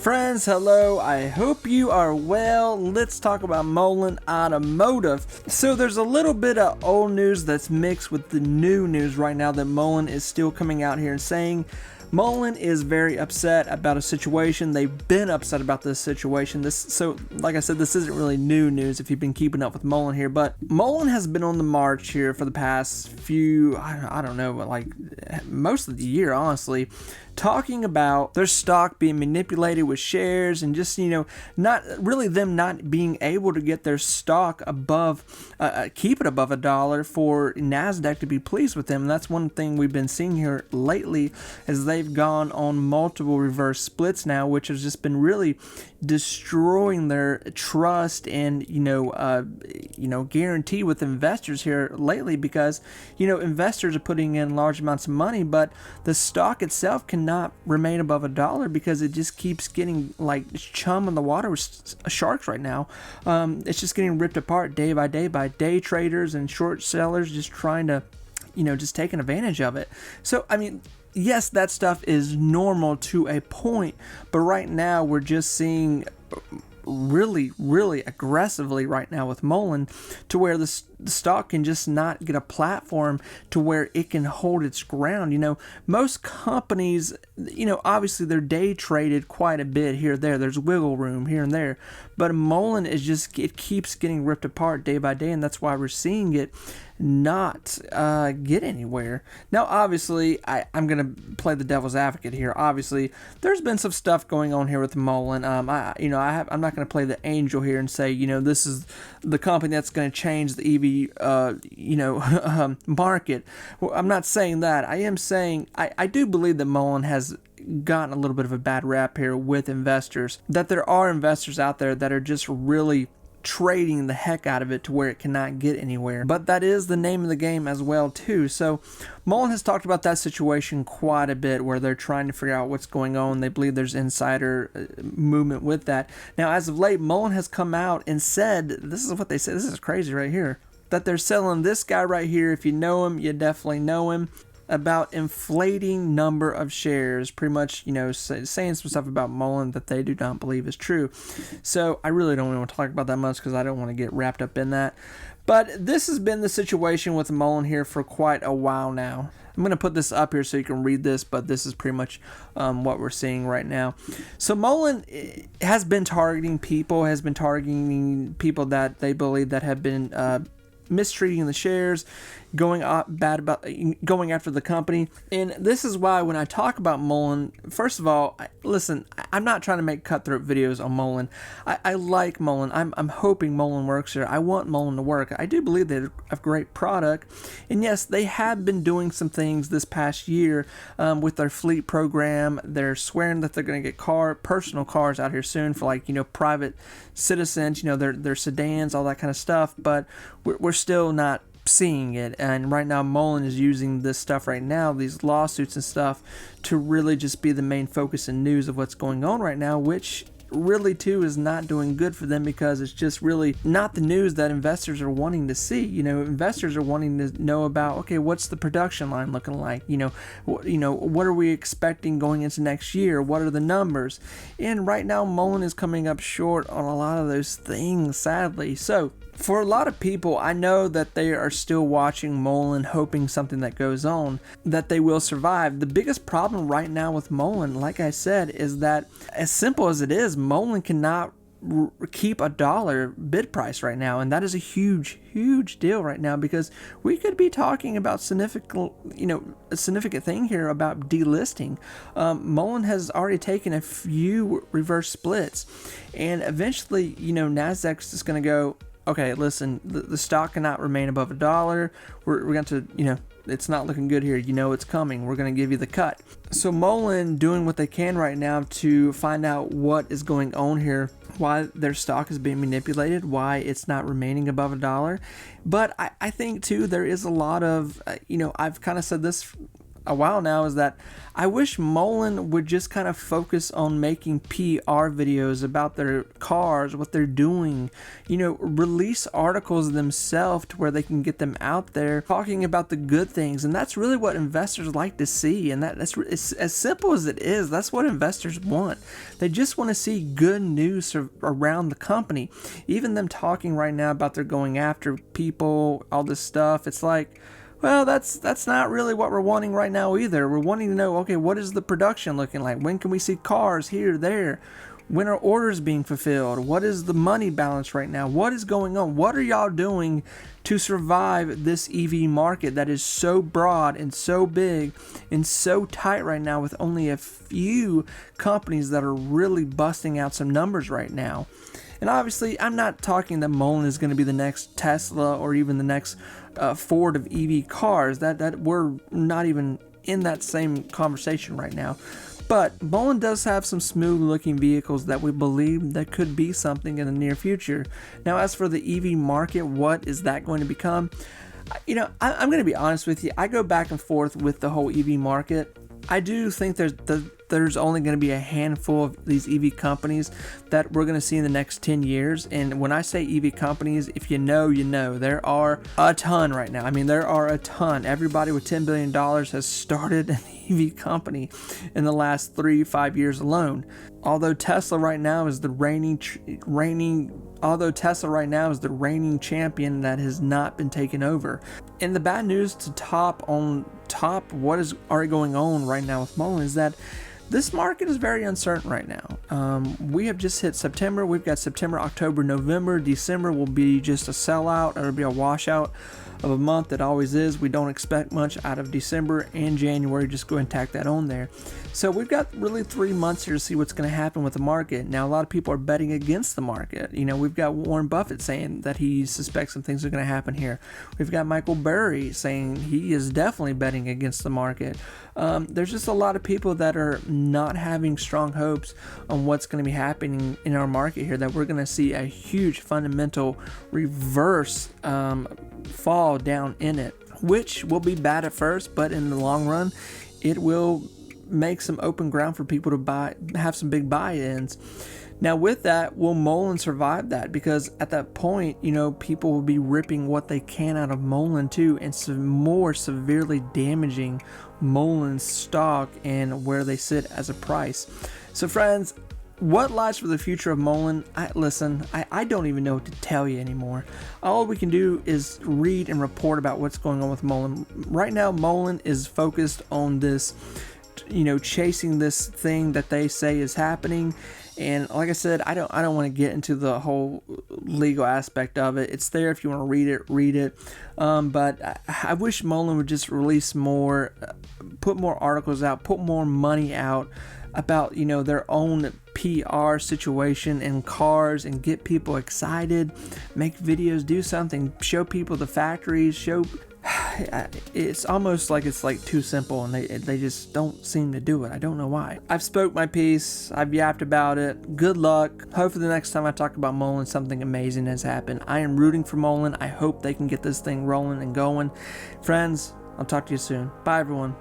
Friends, hello, I hope you are well. Let's talk about Mullen Automotive. So there's a little bit of old news that's mixed with the new news right now that Mullen is still coming out here and saying Mullen is very upset about a situation. They've been upset about this situation. So like I said, this isn't really new news if you've been keeping up with Mullen here, but Mullen has been on the march here for the past few, I don't know, like most of the year, honestly, talking about their stock being manipulated with shares and just, not really them not being able to get their stock above, keep it above $1 for NASDAQ to be pleased with them. And that's one thing we've been seeing here lately as they've gone on multiple reverse splits now, which has just been really destroying their trust and, guarantee with investors here lately because, investors are putting in large amounts of money, but the stock itself cannot remain above $1 because it just keeps getting like chum in the water with sharks right now. It's just getting ripped apart day by day traders and short sellers just trying to, just taking advantage of it. So, yes, that stuff is normal to a point, but right now we're just seeing really aggressively right now with Mullen to where the stock can just not get a platform to where it can hold its ground. Most companies, obviously they're day traded quite a bit here or there. There's wiggle room here and there, but Mullen is just, it keeps getting ripped apart day by day, and that's why we're seeing it not get anywhere. Now, obviously, I'm going to play the devil's advocate here. Obviously, there's been some stuff going on here with Mullen. I'm not going to play the angel here and say, this is the company that's going to change the EV, market. Well, I'm not saying that. I am saying I do believe that Mullen has gotten a little bit of a bad rap here with investors, that there are investors out there that are just really trading the heck out of it to where it cannot get anywhere. But that is the name of the game as well too. So Mullen has talked about that situation quite a bit where they're trying to figure out what's going on. They believe there's insider movement with that. Now, as of late, Mullen has come out and said, this is what they said, this is crazy right here, that they're selling this guy right here. If you know him, you definitely know him, about inflating number of shares, pretty much, saying some stuff about Mullen that they do not believe is true. So I really don't want to talk about that much because I don't want to get wrapped up in that. But this has been the situation with Mullen here for quite a while now. I'm going to put this up here so you can read this, but this is pretty much what we're seeing right now. So Mullen has been targeting people that they believe that have been mistreating the shares, going after the company. And this is why when I talk about Mullen, first of all, listen, I'm not trying to make cutthroat videos on Mullen. I like Mullen. I'm hoping Mullen works here. I want Mullen to work. I do believe they have a great product. And yes, they have been doing some things this past year with their fleet program. They're swearing that they're going to get personal cars out here soon for private citizens, their sedans, all that kind of stuff. But we're still not seeing it, and right now Mullen is using this stuff right now, these lawsuits and stuff, to really just be the main focus and news of what's going on right now, which really too is not doing good for them because it's just really not the news that investors are wanting to see. Investors are wanting to know about, okay, what's the production line looking like? What are we expecting going into next year? What are the numbers? And right now Mullen is coming up short on a lot of those things, sadly. So for a lot of people, I know that they are still watching Mullen, hoping something that goes on, that they will survive. The biggest problem right now with Mullen, like I said, is that as simple as it is, Mullen cannot keep $1 bid price right now, and that is a huge deal right now because we could be talking about a significant thing here about delisting. Mullen has already taken a few reverse splits, and eventually, NASDAQ's just going to go, okay, listen, the stock cannot remain above $1. We're going to, it's not looking good here. It's coming. We're going to give you the cut. So Mullen doing what they can right now to find out what is going on here, why their stock is being manipulated, why it's not remaining above $1. But I think too, there is a lot of, I've kind of said this a while now is that I wish Mullen would just kind of focus on making PR videos about their cars, what they're doing, release articles themselves to where they can get them out there talking about the good things. And that's really what investors like to see. And that's it's as simple as it is. That's what investors want. They just want to see good news around the company. Even them talking right now about they're going after people, all this stuff. It's like, well, that's not really what we're wanting right now either. We're wanting to know, okay, what is the production looking like? When can we see cars here, there? When are orders being fulfilled? What is the money balance right now? What is going on? What are y'all doing to survive this EV market that is so broad and so big and so tight right now, with only a few companies that are really busting out some numbers right now? And obviously, I'm not talking that Mullen is going to be the next Tesla or even the next Ford of EV cars. That we're not even in that same conversation right now. But Mullen does have some smooth looking vehicles that we believe that could be something in the near future. Now, as for the EV market, what is that going to become? I'm going to be honest with you. I go back and forth with the whole EV market. I do think there's only going to be a handful of these EV companies that we're going to see in the next 10 years. And when I say EV companies, if you know, you know. There are a ton right now. I mean, there are a ton. Everybody with $10 billion has started an EV company in the last 3-5 years alone. Although Tesla right now is the reigning champion that has not been taken over. And the bad news to top what is already going on right now with Mullen is that this market is very uncertain right now. We have just hit September. We've got September, October, November. December will be just a sellout. It'll be a washout of a month. It always is. We don't expect much out of December and January. Just go ahead and tack that on there. So we've got really 3 months here to see what's going to happen with the market. Now, a lot of people are betting against the market. We've got Warren Buffett saying that he suspects some things are going to happen here. We've got Michael Burry saying he is definitely betting against the market. There's just a lot of people that are not having strong hopes on what's going to be happening in our market here, that we're going to see a huge fundamental reverse fall down in it, which will be bad at first, but in the long run, it will make some open ground for people to have some big buy-ins. Now, with that, will Mullen survive that? Because at that point, people will be ripping what they can out of Mullen too, and some more severely damaging Mullen's stock and where they sit as a price. So, friends, what lies for the future of Mullen? I don't even know what to tell you anymore. All we can do is read and report about what's going on with Mullen. Right now, Mullen is focused on this, chasing this thing that they say is happening. And like I said, I don't want to get into the whole legal aspect of it. It's there if you want to read it. But I wish Mullen would just release more, put more articles out, put more money out about, their own PR situation in cars, and get people excited, make videos, do something, show people the factories, it's almost like it's too simple, and they just don't seem to do it. I don't know why. I've spoke my piece. I've yapped about it. Good luck. Hopefully the next time I talk about Mullen, something amazing has happened. I am rooting for Mullen. I hope they can get this thing rolling and going. Friends, I'll talk to you soon. Bye, everyone.